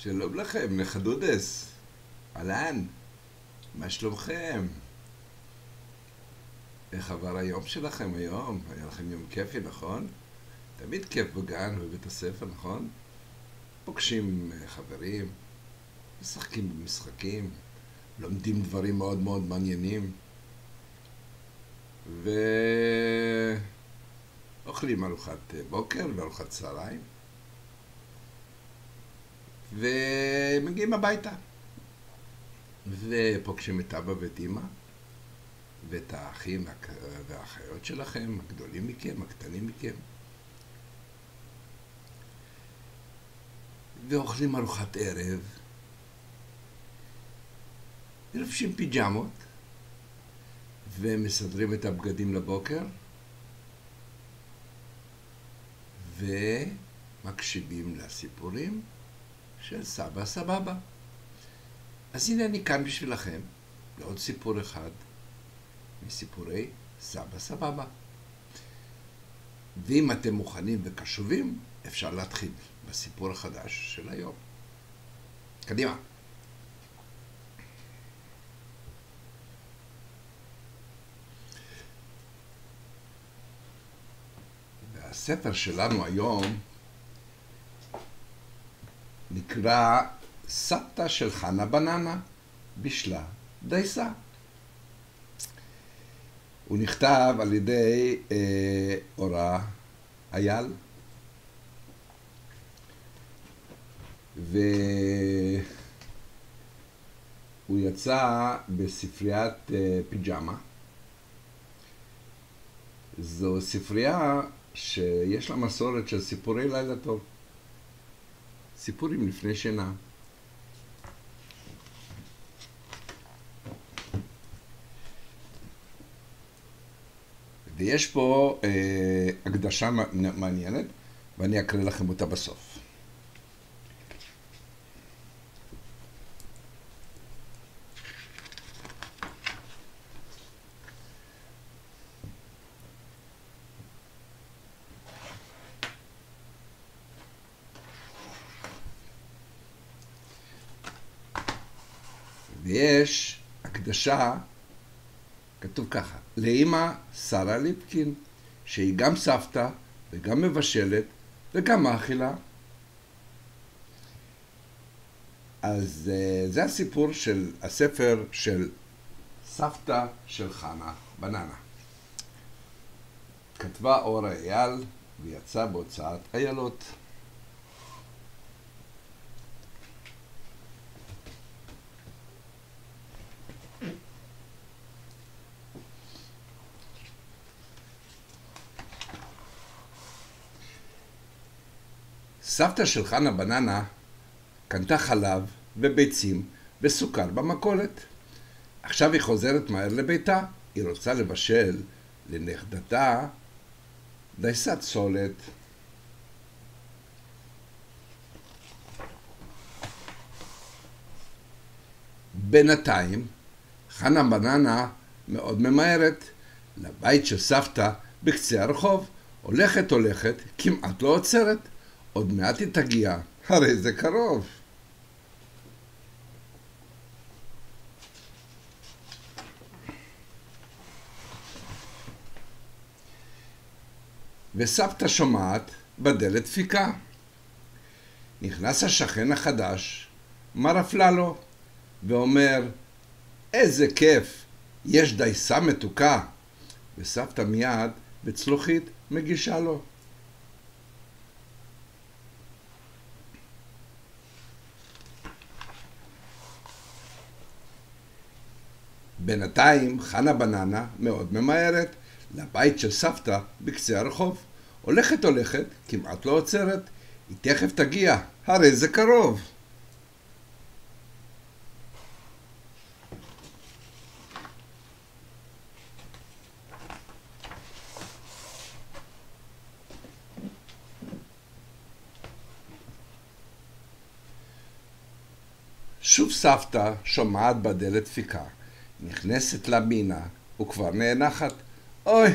שלום לכם, נכדודס. אהלן, מה שלומכם? איך עבר היום שלכם היום? היה לכם יום כיפי, נכון? תמיד כיף בגן ובבית הספר, נכון? פוגשים חברים, משחקים במשחקים, לומדים דברים מאוד מאוד מעניינים ואוכלים ארוחת בוקר וארוחת צהריים ומגיעים הביתה ופוגשים את אבא ואת אמא ואת האחים והאחיות שלכם, הגדולים מכם, הקטנים מכם, ואוכלים ארוחת ערב, ולובשים פיג'מות, ומסדרים את הבגדים לבוקר, ומקשיבים לסיפורים של סבא סבבה. אז הנה אני כאן בשבילכם, לעוד סיפור אחד מסיפורי סבא סבבה. ואם אתם מוכנים וקשובים, אפשר להתחיל בסיפור החדש של היום. קדימה. והספר שלנו היום נקרא סבתא של חנה בננה בישלה דייסה. הוא נכתב על ידי אורה אייל, והוא יצא בספריית פיג'מה. זו ספרייה שיש לה מסורת של סיפורי לילה טוב, סיפורים לפני שינה. ויש פה הקדשה מעניינת, ואני אקריא לכם אותה בסוף. ויש הקדשה, כתוב ככה: לאמא שרה ליפקין, שהיא גם סבתא וגם מבשלת וגם מאכילה. אז זה הסיפור של הספר של סבתא של חנה בננה. כתבה אורה אייל ויצא בהוצאת איילות. סבתא של חנה בננה קנתה חלב וביצים וסוכר במכולת. עכשיו היא חוזרת מהר לביתה. היא רוצה לבשל לנכדתה דייסת סולת. בינתיים חנה בננה מאוד ממהרת לבית של סבתא בקצה הרחוב. הולכת, כמעט לא עוצרת. עוד מעט היא תגיע, הרי זה קרוב. וסבתא שומעת בדלת דפיקה. נכנס השכן החדש, מר אפללו, ואומר: איזה כיף, יש דייסה מתוקה. וסבתא מיד בצלוחית מגישה לו. בינתיים חנה בננה מאוד ממהרת לבית של סבתא בקצה הרחוב. הולכת, כמעט לא עוצרת. היא תכף תגיע, הרי זה קרוב. שוב סבתא שומעת בדלת דפיקה. נכנסת לבינה וכבר נאנחת. אוי,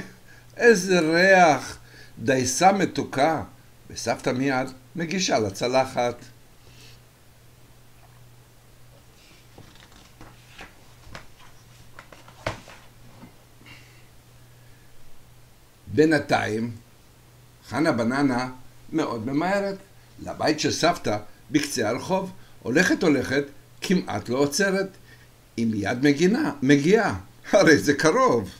איזה ריח, דייסה מתוקה. וסבתא מיד מגישה לצלחת. בינתיים, חנה בננה מאוד ממהרת. לבית של סבתא בקצה הרחוב, הולכת, כמעט לא עוצרת. היא מיד מגיעה, הרי זה קרוב.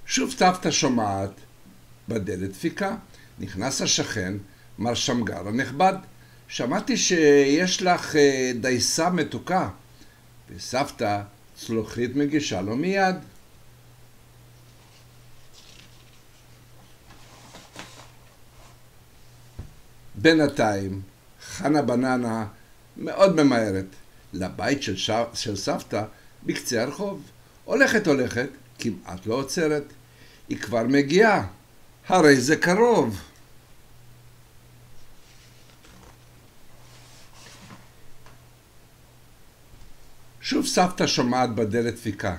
שוב סבתא שומעת בדלת דפיקה. נכנס השכן, מר שמגר הנכבד. שמעתי שיש לך דייסה מתוקה. וסבתא צלוחית מגישה לו מיד. בינתיים, חנה בננה מאוד ממהרת לבית של סבתא בקצה הרחוב. הולכת, כמעט לא עוצרת. היא כבר מגיעה, הרי זה קרוב. שוב סבתא שומעת בדלת דפיקה.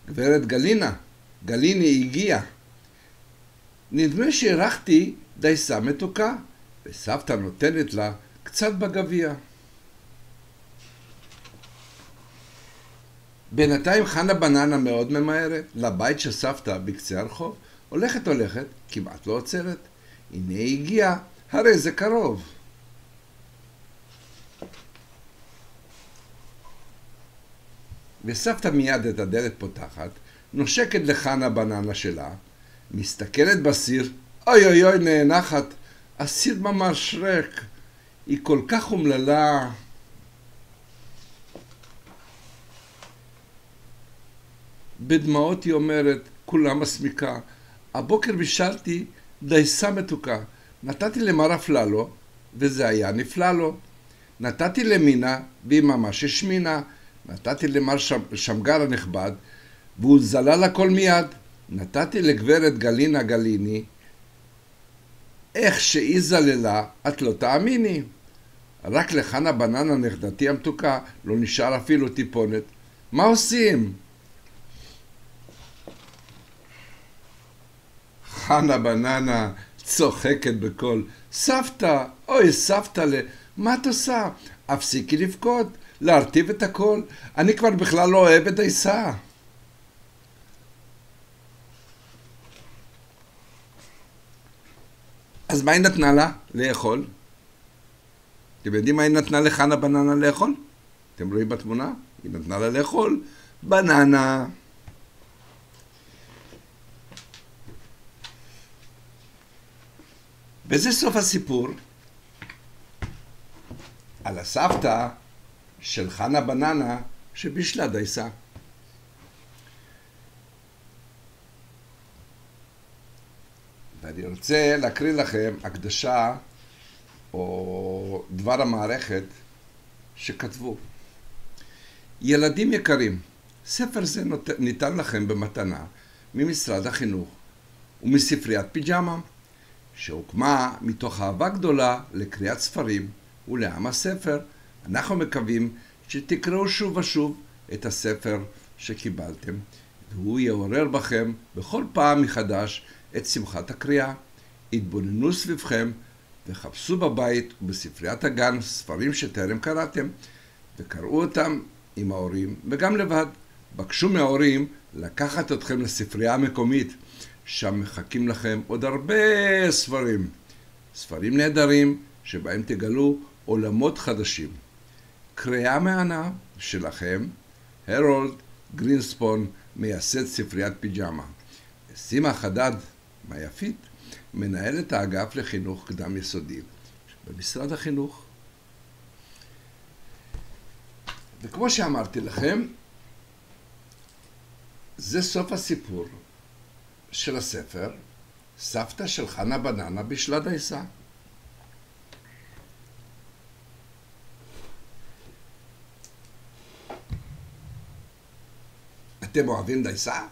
גברת גליני הגיעה. נדמה שהרחתי דייסה מתוקה, וסבתא נותנת לה קצת בגביע. בינתיים חנה בננה מאוד ממהרת לבית של סבתא בקצה הרחוב. הולכת, כמעט לא עוצרת. הנה הגיעה, הרי זה קרוב. וסבתא מיד את הדלת פותחת, נושקת לחנה בננה שלה, מסתכלת בסיר, אוי, נאנחת, הסיר ממש ריק, היא כל כך אומללה. בדמעות היא אומרת, כולה מסמיקה, הבוקר בישלתי דייסה מתוקה, נתתי למר אפללו, וזה היה נפלא לו. נתתי למינה, והיא ממש השמינה. נתתי למר שמגר הנכבד, והוא זלל הכל מיד. נתתי לגברת גליני, איך שהיא זללה, את לא תאמיני. רק לחנה בננה נכדתי המתוקה, לא נשאר אפילו טיפונת. מה עושים? חנה בננה צוחקת בקול, סבתא, אוי סבתא, מה את עושה? הפסיקי לבכות, להרטיב את הכל, אני כבר בכלל לא אוהב את דייסה. אז מה היא נתנה לה לאכול? אתם יודעים מה היא נתנה לחנה בננה לאכול? אתם רואים בתמונה? היא נתנה לה לאכול בננה. וזה סוף הסיפור על הסבתא של חנה בננה שבישלה דייסה. ואני רוצה להקריא לכם הקדשה או דבר המערכת שכתבו. ילדים יקרים, ספר זה ניתן לכם במתנה ממשרד החינוך ומספריית פיג'מה, שהוקמה מתוך אהבה גדולה לקריאת ספרים ולעם הספר. אנחנו מקווים שתקראו שוב ושוב את הספר שקיבלתם, והוא יעורר בכם בכל פעם מחדש את שמחת הקריאה. התבוננו סביבכם וחפשו בבית ובספריית הגן ספרים שטרם קראתם, וקראו אותם עם ההורים וגם לבד. בקשו מההורים לקחת אתכם לספרייה המקומית, שם מחכים לכם עוד הרבה ספרים נהדרים שבהם תגלו עולמות חדשים. קריאה מהנה שלכם, הרולד גרינספון, מייסד ספריית פיג'מה. סימה חדד מהיפית, מנהלת האגף לחינוך קדם יסודי במשרד החינוך. וכמו שאמרתי לכם, זה סוף הסיפור של הספר, סבתא של חנה בננה בישלה דייסה. אתם אוהבים דייסה?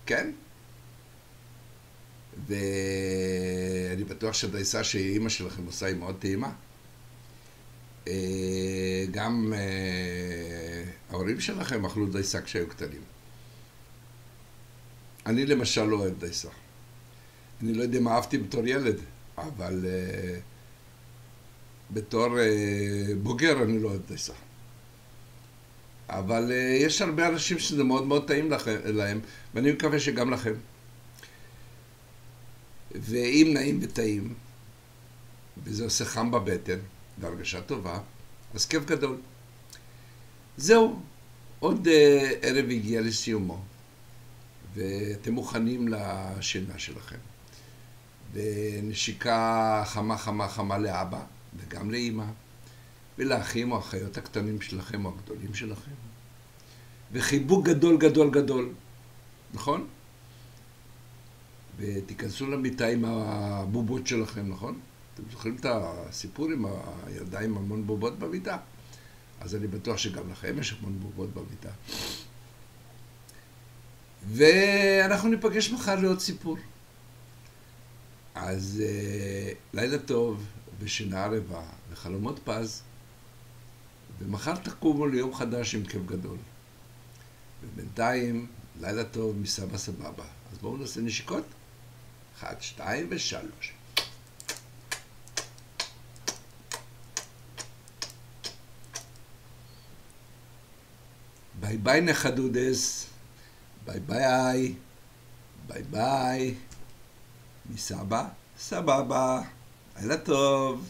כן? ואני בטוח שהדייסה שאימא שלכם עושה היא מאוד טעימה. גם ההורים שלכם אכלו דייסה כשהיו קטנים. אני למשל לא אוהב דייסה. אני לא יודע מה אהבתי בתור ילד, אבל בתור בוגר אני לא אוהב דייסה. אבל יש הרבה אנשים שזה מאוד מאוד טעים להם, ואני מקווה שגם לכם. ואם נעים וטעים, וזה עושה חם בבטן, והרגשה טובה, אז כיף גדול. זהו, עוד ערב הגיע לסיומו, ואתם מוכנים לשינה שלכם. ונשיקה חמה חמה חמה לאבא, וגם לאמא, ולאחים או אחיות הקטנים שלכם או הגדולים שלכם. וחיבוק גדול גדול גדול, נכון? ותיכנסו למיטה עם הבובות שלכם, נכון? אתם זוכרים את הסיפור עם הילדה עם המון בובות במיטה? אז אני בטוח שגם לכם יש המון בובות במיטה. ואנחנו ניפגש מחר לעוד סיפור. אז לילה טוב ושינה ערבה וחלומות פז, ומחר תקומו ליום חדש עם כיף גדול. ובינתיים, לילה טוב מסבא סבבה. אז בואו נעשה נשיקות. 1, 2 ו3. ביי ביי נכדודס. ביי ביי. ביי ביי. מסבא סבבה. לילה טוב.